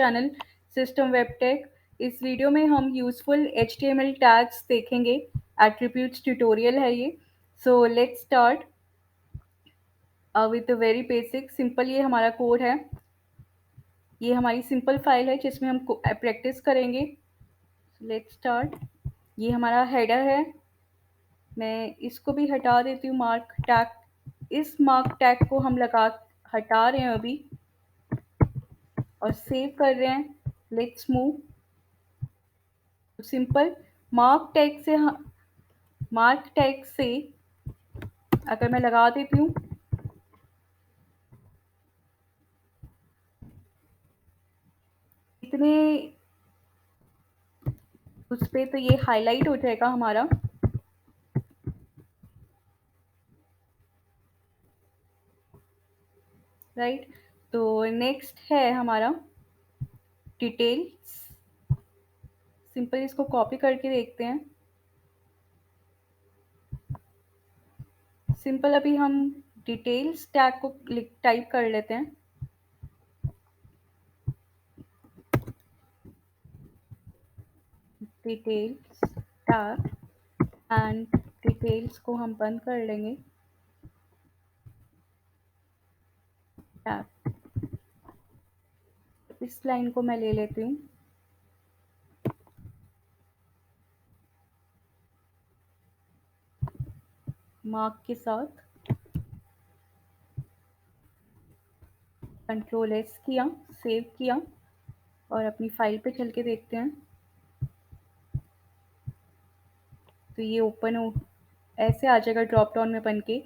Channel system web tech. इस video में हम यूजफुल HTML टैग्स देखेंगे। एट्रीब्यूट्स ट्यूटोरियल है ये। So let's start with very basic simple. ये हमारा कोड है, ये हमारी सिंपल फाइल है जिसमें हम प्रैक्टिस करेंगे। Let's start. ये हमारा हेडर है, मैं इसको भी हटा देती हूँ। मार्क टैग, इस मार्क टैग को हम हटा रहे हैं अभी और सेव कर रहे हैं। Let's move. Simple mark tag से अगर मैं लगा देती हूँ इतने उस पे, तो ये हाईलाइट हो जाएगा हमारा। राइट, तो नेक्स्ट है हमारा डिटेल्स। सिंपल इसको कॉपी करके देखते हैं। सिंपल अभी हम डिटेल्स टैग को टाइप कर लेते हैं। डिटेल्स टैग एंड डिटेल्स को हम बंद कर लेंगे। टैग, इस लाइन को मैं ले लेती हूँ। मार्क के साथ कंट्रोल एस किया, सेव किया और अपनी फाइल पे चल के देखते हैं। तो ये ओपन हो ऐसे आ जाएगा ड्रॉप डाउन में बन के।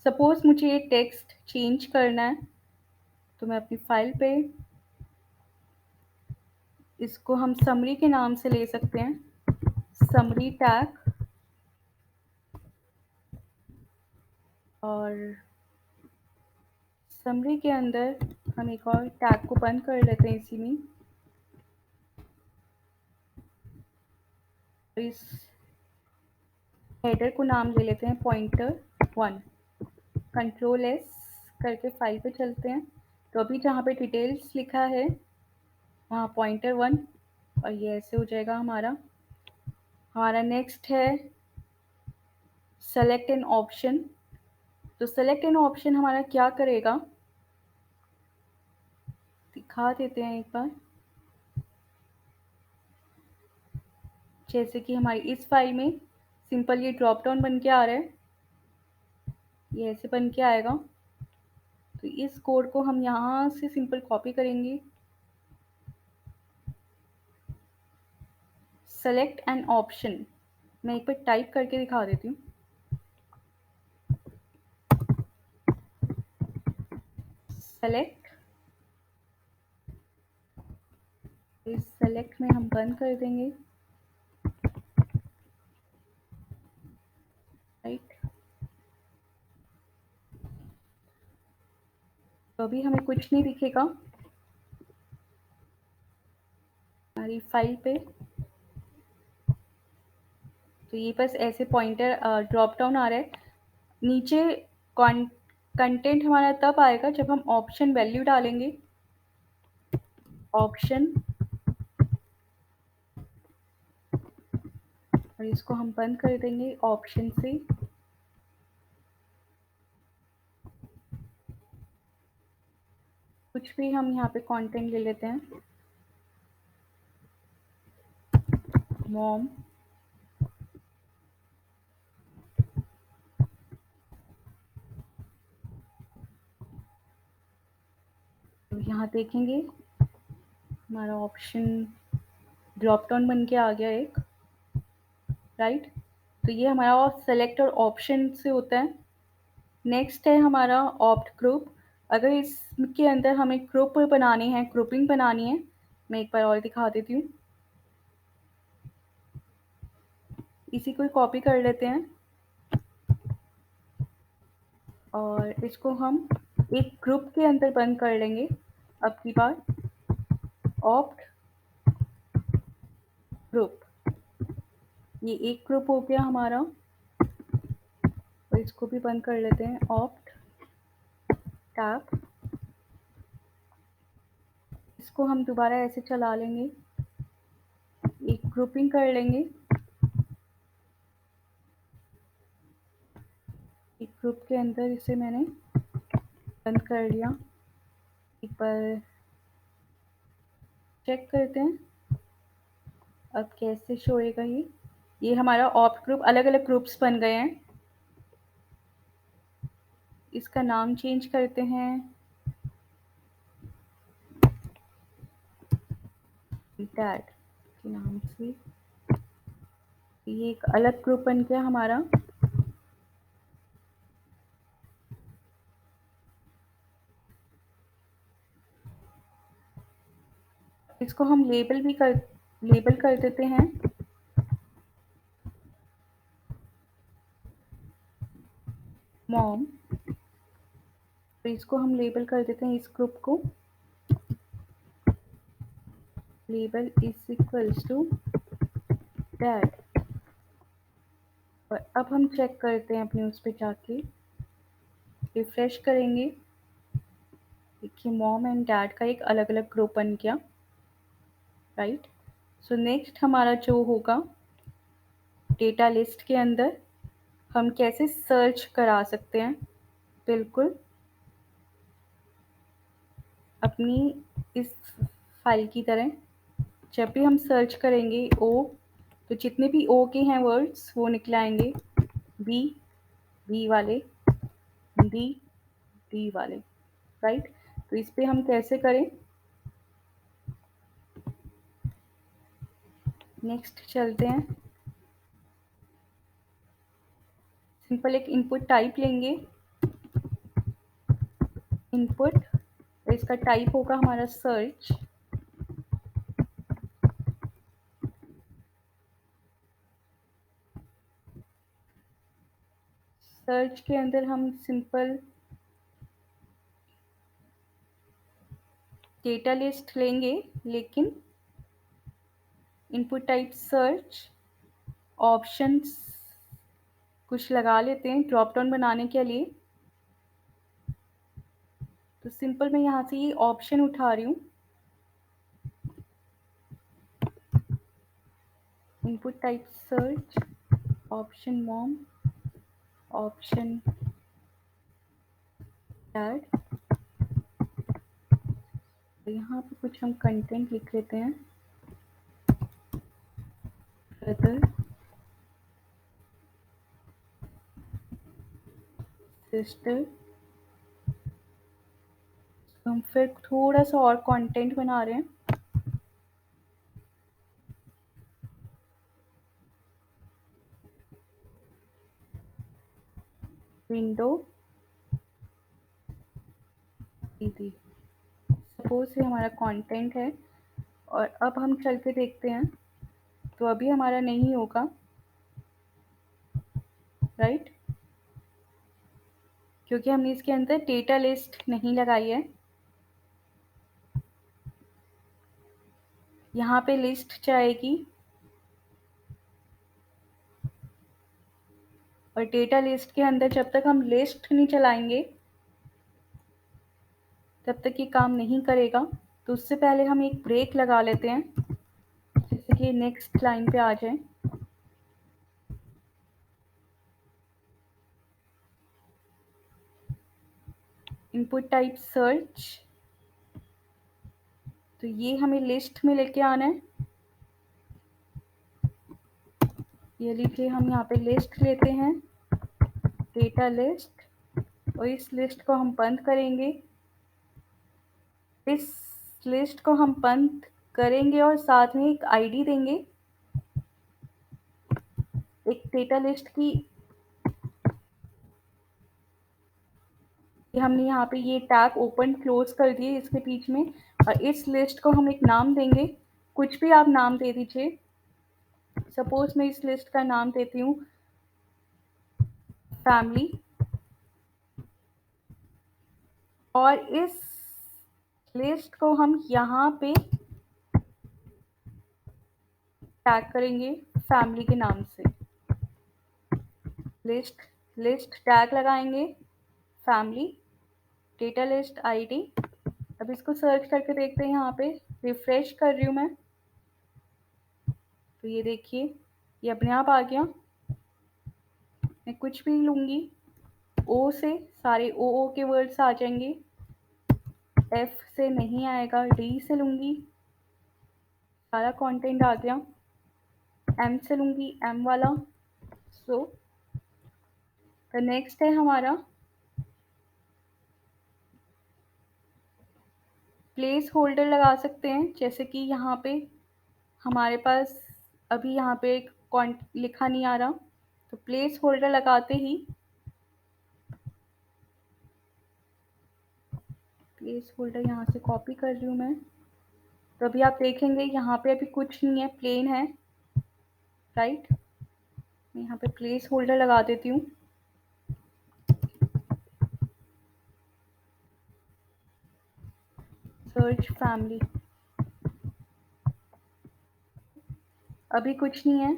सपोज मुझे ये टेक्स्ट चेंज करना है तो मैं अपनी फाइल पे इसको हम समरी के नाम से ले सकते हैं। समरी टैग, और समरी के अंदर हम एक और टैग को बंद कर लेते हैं इसी में। इस हेडर को नाम ले लेते हैं pointer1। कंट्रोल एस करके फाइल पे चलते हैं। तो अभी जहाँ पे डिटेल्स लिखा है वहाँ pointer1 और ये ऐसे हो जाएगा हमारा। नेक्स्ट है सेलेक्ट एन ऑप्शन। तो सेलेक्ट एन ऑप्शन हमारा क्या करेगा, दिखा देते हैं एक बार। जैसे कि हमारी इस फाइल में सिंपल ये ड्रॉप डाउन बन के आ रहा है, ये ऐसे बन के आएगा। तो इस कोड को हम यहाँ से सिंपल कॉपी करेंगे। सेलेक्ट एन ऑप्शन, मैं एक बार टाइप करके दिखा देती हूँ। सेलेक्ट, इस सेलेक्ट में हम बंद कर देंगे। राइट, तो अभी हमें कुछ नहीं दिखेगा हमारी फाइल पे। तो ये बस ऐसे पॉइंटर ड्रॉप डाउन आ रहा है। नीचे कंटेंट हमारा तब आएगा जब हम ऑप्शन वैल्यू डालेंगे। ऑप्शन, और इसको हम बंद कर देंगे ऑप्शन से। कुछ भी हम यहाँ पे कंटेंट ले लेते हैं। मॉम, तो यहाँ देखेंगे हमारा ऑप्शन ड्रॉप डाउन बन के आ गया एक। राइट, तो ये हमारा सेलेक्ट और ऑप्शन से होता है। नेक्स्ट है हमारा ऑप्ट ग्रुप। अगर इसके अंदर हमें ग्रुप बनाने हैं, ग्रुपिंग बनानी है, मैं एक बार और दिखा देती हूँ। इसी को कॉपी कर लेते हैं और इसको हम एक ग्रुप के अंदर बंद कर लेंगे। अब की बार ऑप्ट ग्रुप, ये एक ग्रुप हो गया हमारा और इसको भी बंद कर लेते हैं। ऑप्ट टैब, इसको हम दोबारा ऐसे चला लेंगे, एक ग्रुपिंग कर लेंगे, एक ग्रुप के अंदर इसे मैंने बंद कर लिया। एक बार चेक करते हैं अब कैसे शो होएगा ये हमारा ऑप्ट ग्रुप, अलग अलग ग्रुप्स बन गए हैं। इसका नाम चेंज करते हैं, डैड के नाम से। ये एक अलग ग्रुप बन गया हमारा। इसको हम लेबल कर देते हैं, मॉम। तो इसको हम लेबल कर देते हैं, इस ग्रुप को label is equals to dad. और अब हम चेक करते हैं अपने उस पे जाके, रिफ्रेश करेंगे। देखिए मॉम एंड डैड का एक अलग अलग ग्रुप बन गया, राइट। सो नेक्स्ट हमारा जो होगा, डेटा लिस्ट के अंदर हम कैसे सर्च करा सकते हैं। बिल्कुल अपनी इस फाइल की तरह, जब भी हम सर्च करेंगे ओ, तो जितने भी ओ के हैं वर्ड्स वो निकल आएंगे, बी, बी वाले, डी, डी वाले, राइट। तो इस पे हम कैसे करें, नेक्स्ट चलते हैं। सिंपल एक इनपुट टाइप लेंगे, इनपुट, तो इसका टाइप होगा हमारा सर्च। सर्च के अंदर हम सिंपल डेटा लिस्ट लेंगे, लेकिन इनपुट टाइप सर्च, ऑप्शंस कुछ लगा लेते हैं ड्रॉप डाउन बनाने के लिए। तो सिंपल मैं यहाँ से ये ऑप्शन उठा रही हूँ, input type search, option mom, option dad. तो यहाँ पे कुछ हम कंटेंट लिख लेते हैं, ब्रदर, सिस्टर। हम फिर थोड़ा सा और कंटेंट बना रहे हैं, विंडो, दीदी। सपोज ये हमारा कंटेंट है। और अब हम चल के देखते हैं, तो अभी हमारा नहीं होगा, राइट, क्योंकि हमने इसके अंदर डेटा लिस्ट नहीं लगाई है। यहाँ पे लिस्ट जाएगी और डेटा लिस्ट के अंदर जब तक हम लिस्ट नहीं चलाएंगे तब तक ये काम नहीं करेगा। तो उससे पहले हम एक ब्रेक लगा लेते हैं, जिससे कि नेक्स्ट लाइन पे आ जाए। इनपुट टाइप सर्च, तो ये हमें लिस्ट में लेके आना है। ये लीजिए हम यहाँ पे लिस्ट लेते हैं, डेटा लिस्ट, और इस लिस्ट को हम बंद करेंगे। इस लिस्ट को हम बंद करेंगे और साथ में एक आईडी देंगे, एक डेटा लिस्ट की। हमने यहाँ पे ये टैग ओपन क्लोज कर दिए इसके बीच में, और इस लिस्ट को हम एक नाम देंगे, कुछ भी आप नाम दे दीजिए। सपोज मैं इस लिस्ट का नाम देती हूँ फैमिली, और इस लिस्ट को हम यहाँ पे टैग करेंगे फैमिली के नाम से। लिस्ट टैग लगाएंगे फैमिली, डेटा लिस्ट आईडी। अब इसको सर्च करके देखते हैं यहाँ पे, रिफ्रेश कर रही हूँ मैं, तो ये देखिए ये अपने आप आ गया। मैं कुछ भी लूँगी, ओ से सारे ओ के वर्ड्स आ जाएंगे, एफ से नहीं आएगा, डी से लूँगी सारा कंटेंट आ गया, एम से लूँगी एम वाला। सो तो नेक्स्ट है हमारा प्लेस होल्डर लगा सकते हैं, जैसे कि यहाँ पे हमारे पास अभी यहाँ पे लिखा नहीं आ रहा, तो प्लेस होल्डर लगाते ही प्लेस होल्डर यहाँ से कॉपी कर रही हूँ मैं, तो अभी आप देखेंगे यहाँ पे अभी कुछ नहीं है, प्लेन है, राइट। मैं यहाँ पे प्लेस होल्डर लगा देती हूँ। सर्च फैमिली, अभी कुछ नहीं है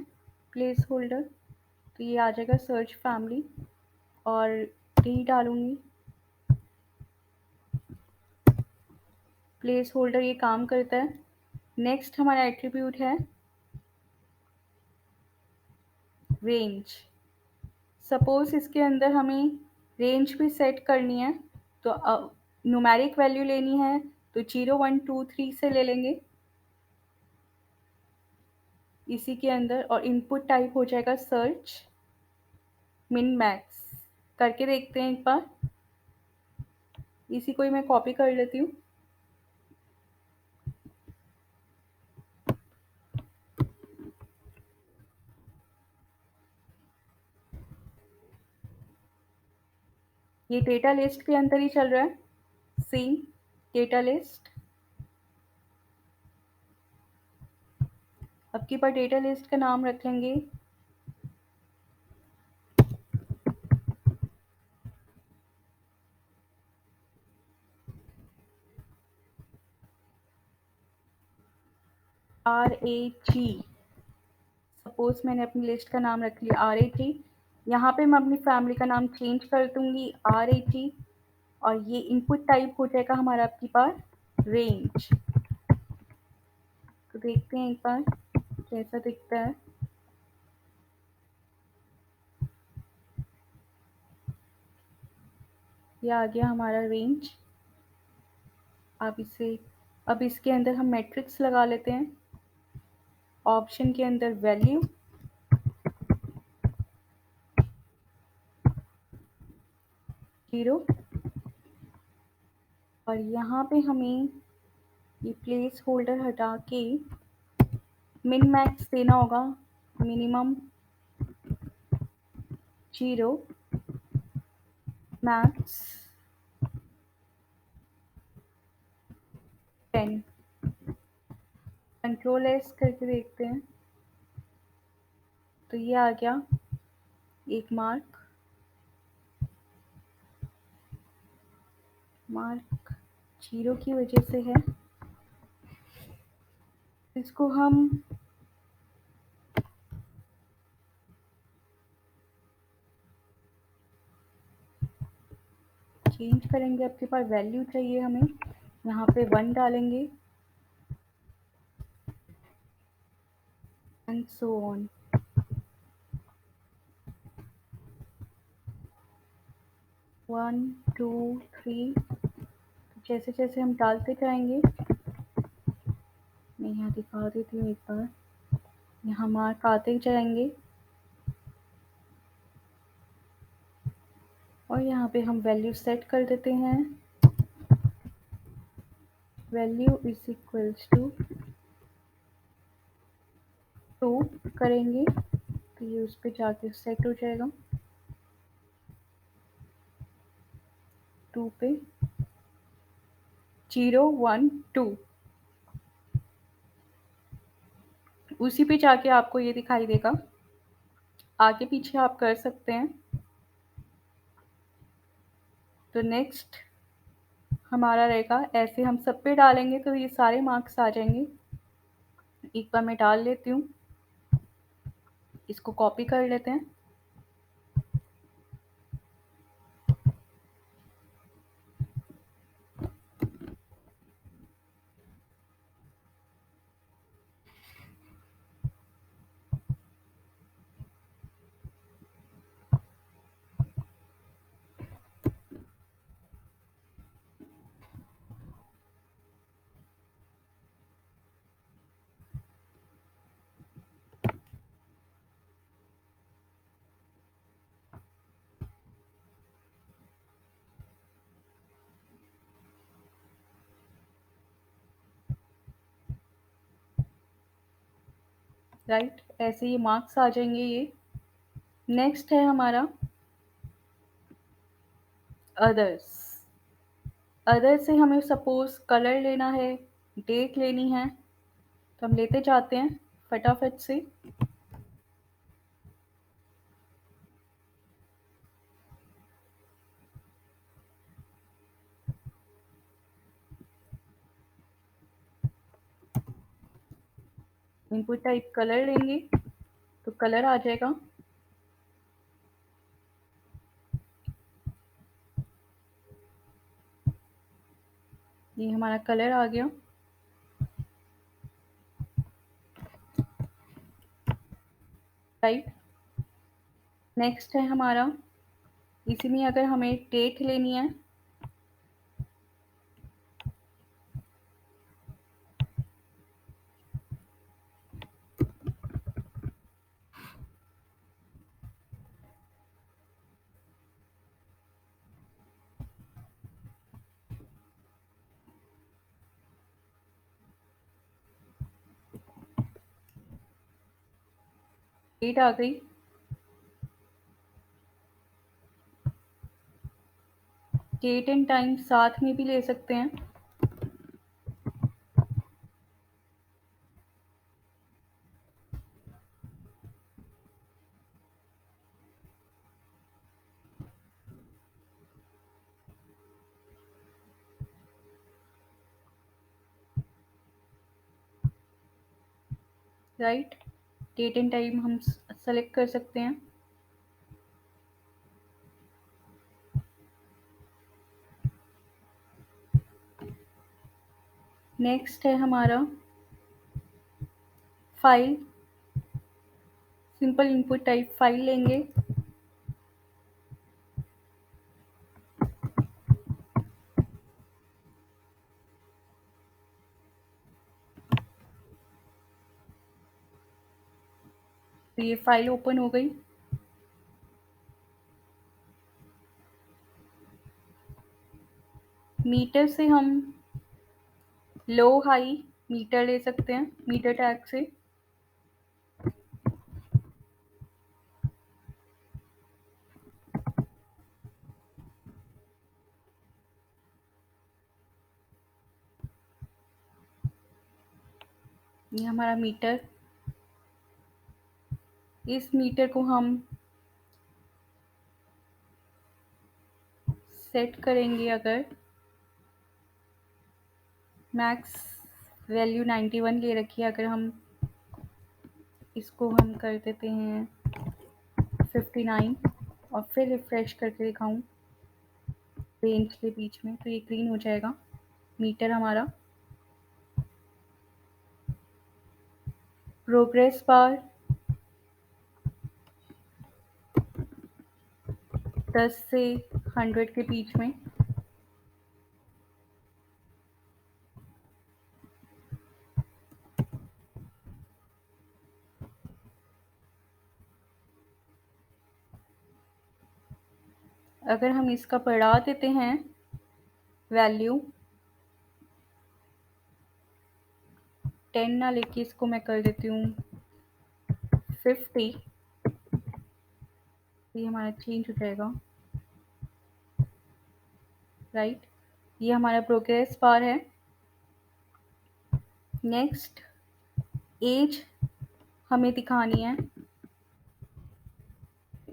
प्लेस होल्डर, तो ये आ जाएगा सर्च फैमिली, और डी डालूंगी। प्लेस होल्डर ये काम करता है। नेक्स्ट हमारा एट्रीब्यूट है रेंज। सपोज इसके अंदर हमें रेंज भी सेट करनी है, तो न्यूमेरिक वैल्यू लेनी है, तो 0 1 2 3 से ले लेंगे इसी के अंदर, और इनपुट टाइप हो जाएगा सर्च मिन मैक्स। करके देखते हैं एक बार, इसी को ही मैं कॉपी कर लेती हूँ। ये डेटा लिस्ट के अंदर ही चल रहा है, सी डेटा लिस्ट। अब की बार डेटा लिस्ट का नाम रख लेंगे RAG। सपोज मैंने अपनी लिस्ट का नाम रख लिया RAG, यहाँ पे मैं अपनी फैमिली का नाम चेंज कर दूंगी RAG, और ये इनपुट टाइप हो जाएगा हमारा आपकी बार रेंज। तो देखते हैं एक बार कैसा दिखता है। ये आ गया हमारा रेंज। अब इसके अंदर हम मैट्रिक्स लगा लेते हैं। ऑप्शन के अंदर वैल्यू, जीरो, और यहाँ पे हमें ये प्लेस होल्डर हटा के मिन मैक्स देना होगा। Minimum 0, max 10। कंट्रोल एस करके देखते हैं, तो ये आ गया एक मार्क 0 की वजह से है। इसको हम चेंज करेंगे। आपके पास वैल्यू चाहिए हमें, यहाँ पे 1 डालेंगे and so on. One two three, जैसे जैसे हम डालते जाएंगे, मैं यहाँ दिखा देती हूँ एक बार, यहाँ मार्क आते जाएंगे, और यहाँ पे हम वैल्यू सेट कर देते हैं। वैल्यू इज इक्वल्स टू 2 करेंगे, तो ये उस पर जाके सेट हो जाएगा 2 पे, 0 1 2, उसी पे जाके आपको ये दिखाई देगा। आगे पीछे आप कर सकते हैं। तो नेक्स्ट हमारा रहेगा, ऐसे हम सब पे डालेंगे तो ये सारे मार्क्स आ जाएंगे। एक बार मैं डाल लेती हूँ, इसको कॉपी कर लेते हैं। राइट, ऐसे ये मार्क्स आ जाएंगे ये। नेक्स्ट है हमारा अदर्स। अदर्स से हमें सपोज कलर लेना है, डेट लेनी है, तो हम लेते जाते हैं फटाफट से। इनपुट टाइप कलर लेंगे तो कलर आ जाएगा। ये हमारा कलर आ गया। राइट, नेक्स्ट है हमारा, इसी में अगर हमें डेट लेनी है, डेट आ गई। डेट एंड टाइम साथ में भी ले सकते हैं। राइट, डेट एंड टाइम हम सेलेक्ट कर सकते हैं। नेक्स्ट है हमारा file. Simple input type file लेंगे। तो ये फाइल ओपन हो गई। मीटर से हम लो हाई मीटर ले सकते हैं, मीटर टैग से। ये हमारा मीटर। इस मीटर को हम सेट करेंगे, अगर मैक्स वैल्यू 91 ले रखी है, अगर हम इसको हम कर देते हैं 59 और फिर रिफ्रेश करके दिखाऊं रेंज के बीच में, तो ये ग्रीन हो जाएगा मीटर हमारा। प्रोग्रेस बार 10 से 100 के बीच में। अगर हम इसका बढ़ा देते हैं वैल्यू 10 ना लेके इसको मैं कर देती हूँ 50, ये हमारा चेंज हो जाएगा। राइट, ये हमारा प्रोग्रेस बार है। नेक्स्ट एज हमें दिखानी है।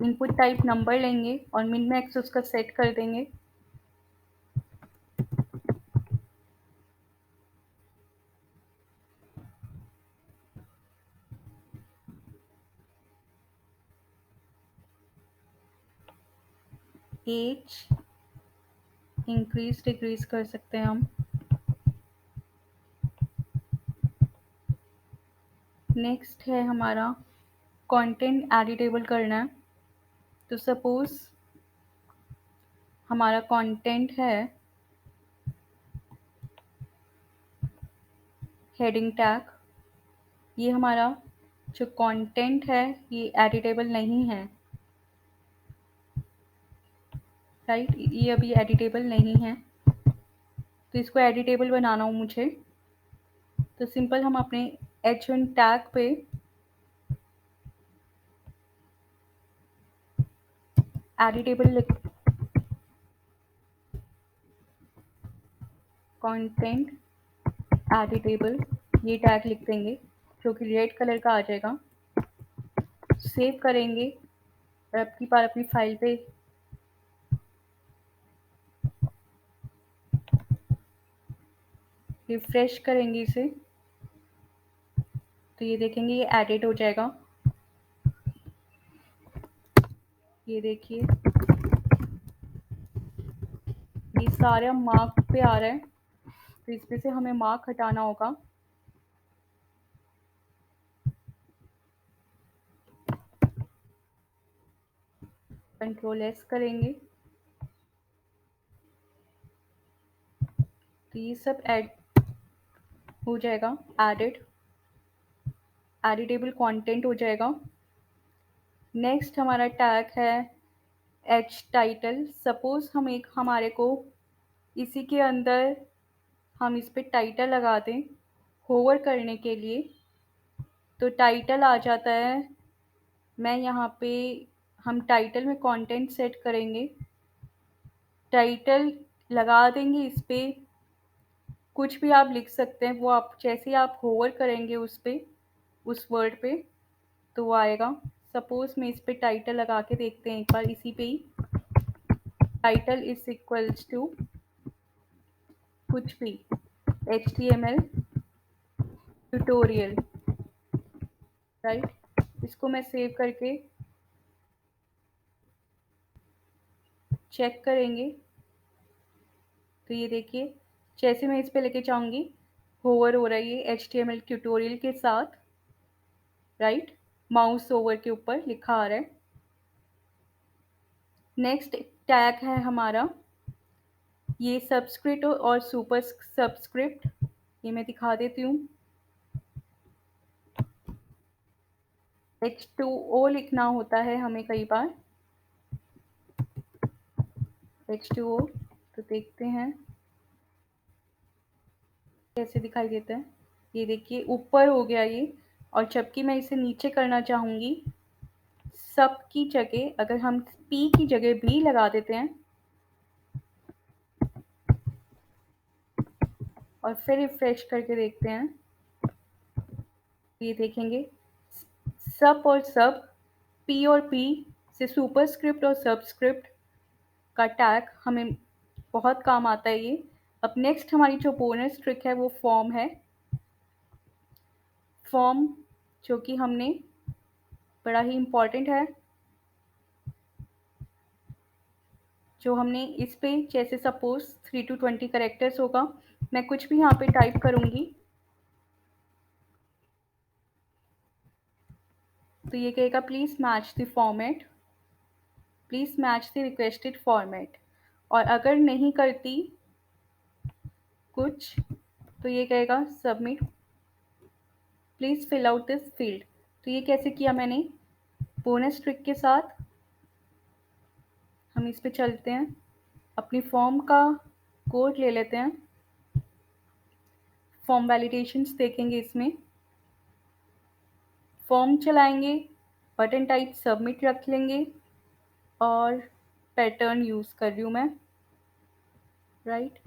इनपुट टाइप नंबर लेंगे और मिन मैक्स उसका सेट कर देंगे। एज इंक्रीज डिक्रीज कर सकते हैं हम। नेक्स्ट है हमारा कंटेंट एडिटेबल करना है। तो सपोज हमारा कंटेंट है हेडिंग टैग। ये हमारा जो कंटेंट है ये एडिटेबल नहीं है। राइट, ये अभी एडिटेबल नहीं है, तो इसको एडिटेबल बनाना हो मुझे, तो सिंपल हम अपने H1 टैग पे एडिटेबल कंटेंट एडिटेबल ये टैग लिख देंगे जो कि रेड कलर का आ जाएगा। सेव करेंगे और अब की बार अपनी फाइल पे रिफ्रेश करेंगे इसे, तो ये देखेंगे ये एडिट हो जाएगा। ये देखिए ये सारा मार्क पे आ रहा है, तो इसमें से हमें मार्क हटाना होगा। कंट्रोल एस करेंगे तो ये सब ऐड हो जाएगा, एडिटेबल कंटेंट हो जाएगा। नेक्स्ट हमारा टैग है एच टाइटल। सपोज हमारे को इसी के अंदर हम इस पे टाइटल लगा दें होवर करने के लिए, तो टाइटल आ जाता है। मैं यहाँ पे हम टाइटल में कंटेंट सेट करेंगे, टाइटल लगा देंगे इस पे, कुछ भी आप लिख सकते हैं, वो आप जैसे ही आप होवर करेंगे उस पे, उस वर्ड पे, तो वो आएगा। सपोज मैं इस पे टाइटल लगा के देखते हैं एक बार इसी पे ही, टाइटल इज इक्वल्स टू कुछ भी HTML ट्यूटोरियल, राइट। इसको मैं सेव करके चेक करेंगे, तो ये देखिए जैसे मैं इस पे लेके जाऊंगी होवर हो रहा है ये HTML ट्यूटोरियल के साथ, राइट। माउस ओवर के ऊपर लिखा आ रहा है। नेक्स्ट टैग है हमारा ये सबस्क्रिप्ट और सुपर सबस्क्रिप्ट, ये मैं दिखा देती हूँ। H2O लिखना होता है हमें कई बार, H2O, तो देखते हैं कैसे दिखाई देता है। ये देखिए ऊपर हो गया ये, और जबकि मैं इसे नीचे करना चाहूँगी, सब की जगह अगर हम P की जगह B लगा देते हैं और फिर रिफ्रेश करके देखते हैं, ये देखेंगे सब और सब, P और P से सुपरस्क्रिप्ट और सबस्क्रिप्ट का टैग हमें बहुत काम आता है ये। अब नेक्स्ट हमारी जो बोनस ट्रिक है वो फॉर्म है। फॉर्म जो कि हमने बड़ा ही इम्पॉर्टेंट है, जो हमने इस पे जैसे सपोज 3 to 20 करेक्टर्स होगा, मैं कुछ भी यहाँ पे टाइप करूँगी तो ये कहेगा please match the format, please match the requested format. और अगर नहीं करती कुछ तो ये कहेगा submit, please fill out this field. तो ये कैसे किया मैंने बोनस ट्रिक के साथ। हम इस पे चलते हैं, अपनी फॉर्म का कोड ले लेते हैं, फॉर्म वैलिडेशंस देखेंगे इसमें, फॉर्म चलाएंगे, बटन टाइप सबमिट रख लेंगे और पैटर्न यूज़ कर रही हूँ मैं, राइट।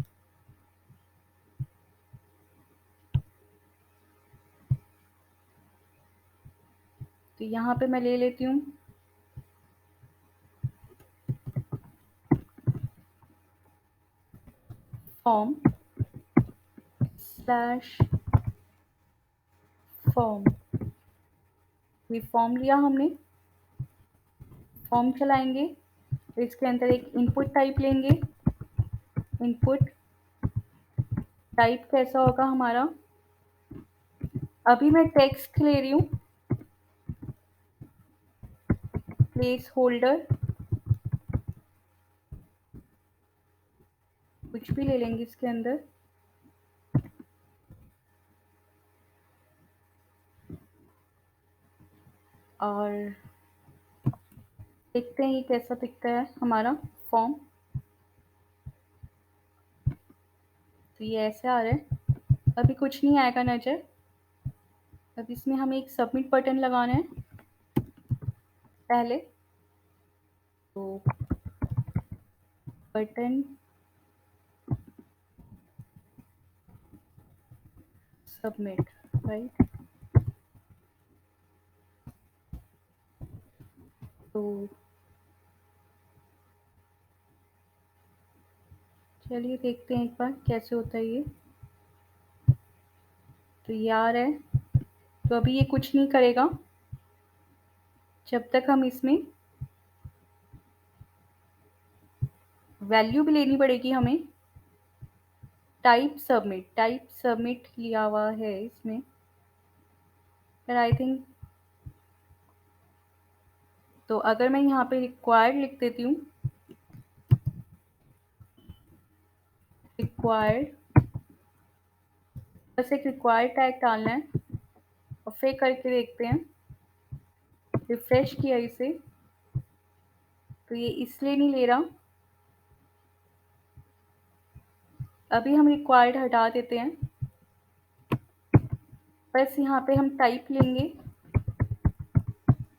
तो यहाँ पे मैं ले लेती हूँ फॉर्म स्लैश फॉर्म, ये फॉर्म लिया हमने, फॉर्म चलाएंगे तो इसके अंदर एक इनपुट टाइप लेंगे। इनपुट टाइप कैसा होगा हमारा, अभी मैं टेक्स्ट ले रही हूँ, प्लेस होल्डर, कुछ भी ले लेंगे इसके अंदर, और देखते हैं ये कैसा दिखता है हमारा फॉर्म। तो ये ऐसे आ रहा है, अभी कुछ नहीं आएगा नज़र। अब इसमें हमें एक सबमिट बटन लगाना है पहले, तो बटन सबमिट, राइट। तो चलिए देखते हैं एक बार कैसे होता है ये। तो ये आ रहा है। तो अभी ये कुछ नहीं करेगा जब तक हम इसमें वैल्यू भी लेनी पड़ेगी हमें। टाइप सबमिट लिया हुआ है इसमें, पर आई थिंक, तो अगर मैं यहाँ पे रिक्वायर्ड लिख देती हूँ, रिक्वायर्ड, बस एक रिक्वायर्ड टैग डालना है और फिर करके देखते हैं। रिफ्रेश किया इसे तो ये इसलिए नहीं ले रहा। अभी हम रिक्वायर्ड हटा देते हैं। बस यहाँ पे हम टाइप लेंगे,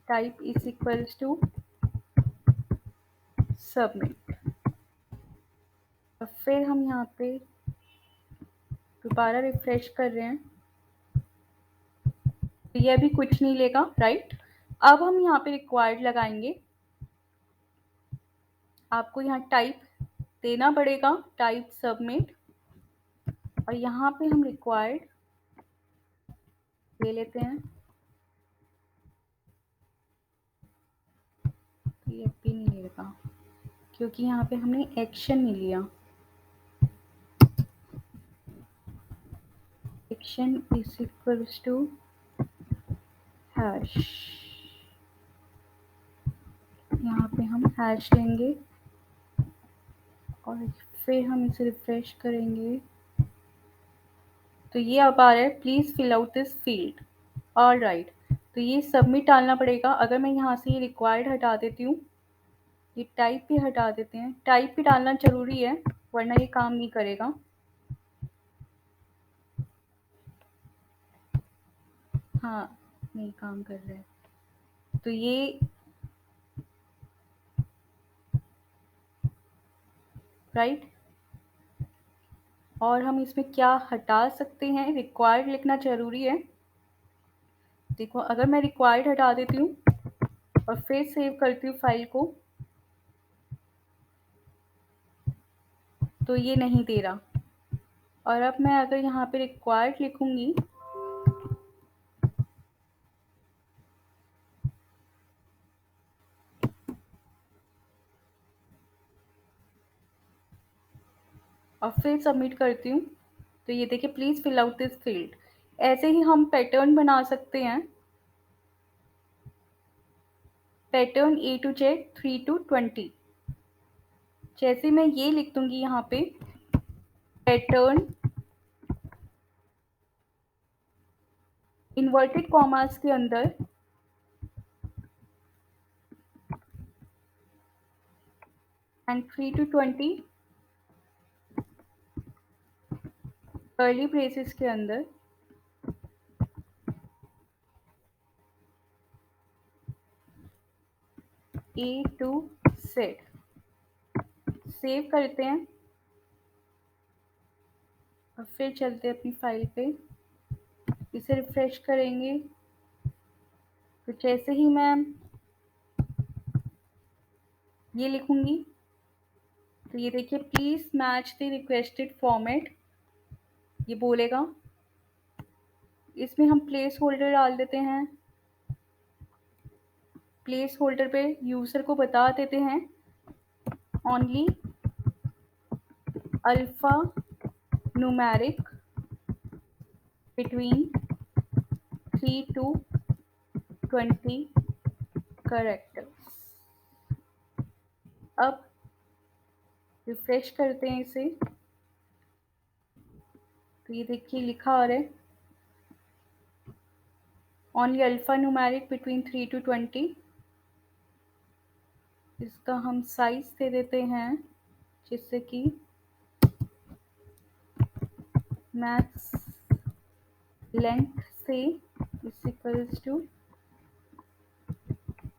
type is equals to submit, और फिर हम यहाँ पे दोबारा रिफ्रेश कर रहे हैं तो ये अभी कुछ नहीं लेगा, राइट। अब हम यहाँ पे रिक्वायर्ड लगाएंगे। आपको यहाँ टाइप देना पड़ेगा, टाइप सबमिट, और यहाँ पे हम रिक्वायर्ड ले लेते हैं। तो ये भी नहीं लेगा क्योंकि यहाँ पे हमने एक्शन नहीं लिया। Action is equals to hash, यहाँ पे हम हैश लेंगे और फिर हम इसे रिफ्रेश करेंगे तो ये अब आ रहा है, please fill out this field. All right, तो ये सबमिट डालना पड़ेगा। अगर मैं यहाँ से ये रिक्वायर्ड हटा देती हूँ, ये टाइप भी हटा देते हैं, टाइप भी डालना ज़रूरी है वरना ये काम नहीं करेगा। हाँ, नहीं काम कर रहा है। तो ये राइट, और हम इसमें क्या हटा सकते हैं, रिक्वायर्ड लिखना ज़रूरी है। देखो अगर मैं रिक्वायर्ड हटा देती हूँ और फिर सेव करती हूँ फाइल को तो ये नहीं दे रहा। और अब मैं अगर यहाँ पे रिक्वायर्ड लिखूँगी और फिर सबमिट करती हूँ तो ये देखिए, please fill out this field. ऐसे ही हम पैटर्न बना सकते हैं। Pattern A to Z 3 to 20। जैसे मैं ये लिख दूंगी यहाँ पे पैटर्न इन्वर्टेड कॉमास के अंदर एंड 3 to 20 कर्ली ब्रेसेस के अंदर, A to Z। सेव करते हैं और फिर चलते हैं अपनी फाइल पे, इसे रिफ्रेश करेंगे तो जैसे ही मैं ये लिखूंगी तो ये देखिए, please match the requested format, ये बोलेगा। इसमें हम प्लेस होल्डर डाल देते हैं। प्लेस होल्डर पे यूज़र को बता देते हैं only alpha numeric between 3 to 20 characters. अब रिफ्रेश करते हैं इसे तो ये देखिए लिखा आ रहा है only alpha numeric between 3 to 20। इसका हम साइज दे देते हैं जिससे कि मैक्स लेंथ से is equals to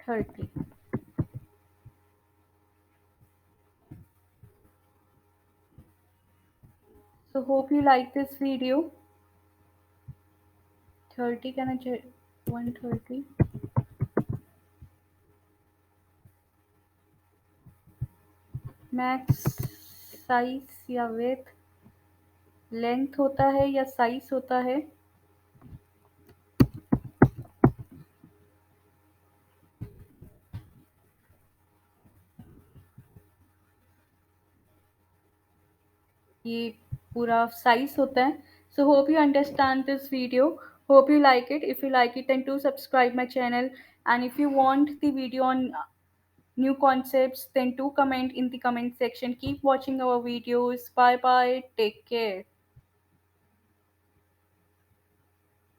30। So hope you like this video. 30 can I check? 130. Max size या विथ लेंथ होता है या साइज होता है? ये पूरा साइज होता है. So hope you understand this video. Hope you like it. If you like it, then do subscribe my channel. And if you want the video on new concepts, then do comment in the comment section. Keep watching our videos. Bye bye. Take care.